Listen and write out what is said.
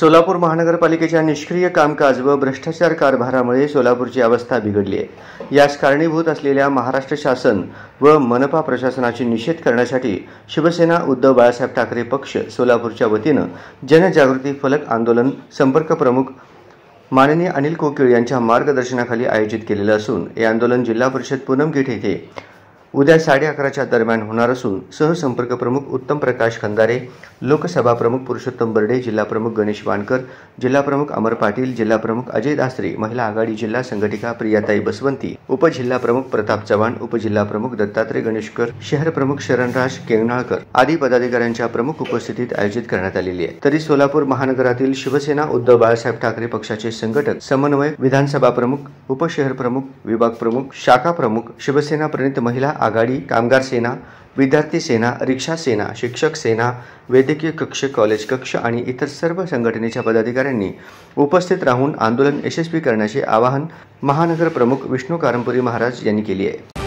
सोलापूर महानगरपालिकेच्या निष्क्रिय कामकाज व भ्रष्टाचार कारभारामुळे सोलापूरची अवस्था बिघडली आहे। यास कारणीभूत असलेल्या महाराष्ट्र शासन व मनपा प्रशासनाची निषेध करण्यासाठी शिवसेना उद्धव बाळासाहेब ठाकरे पक्ष सोलापूरच्या वतीनं जनजागृती फलक आंदोलन संपर्क प्रमुख माननीय अनिल कोकिळ यांच्या मार्गदर्शनाखाली आयोजित केलेलं असून हे आंदोलन जिल्हा परिषद पूनमगेट येथे उद्या 11:30च्या दरम्यान होणार असून सहसंपर्क प्रमुख उत्तम प्रकाश खंदारे, लोकसभा प्रमुख पुरुषोत्तम बर्डे, जिल्हा प्रमुख गणेश वानकर, जिल्हा प्रमुख अमर पाटील, जिल्हा प्रमुख अजय दासरे, महिला आघाडी जिल्हा संघटिका प्रियाताई बसवंती, उपजिल्हा प्रमुख प्रताप चव्हाण, उपजिल्हा प्रमुख दत्तात्रय गणेशकर, शहर प्रमुख शरणराज केंगणाळकर आदी पदाधिकाऱ्यांच्या प्रमुख उपस्थितीत आयोजित करण्यात आलेली आहे। तरी सोलापूर महानगरातील शिवसेना उद्धव बाळासाहेब ठाकरे पक्षाचे संघटक, समन्वय, विधानसभा प्रमुख, उपशहर प्रमुख, विभाग प्रमुख, शाखा प्रमुख, शिवसेना प्रणित महिला आघाडी, कामगार सेना, विद्यार्थी सेना, रिक्षा सेना, शिक्षक सेना, वैद्यकीय कक्ष, कॉलेज कक्ष आणि इतर सर्व संघटनेच्या पदाधिकाऱ्यांनी उपस्थित राहून आंदोलन यशस्वी करण्याचे आवाहन महानगर प्रमुख विष्णू कारंपुरी महाराज यांनी केले आहे।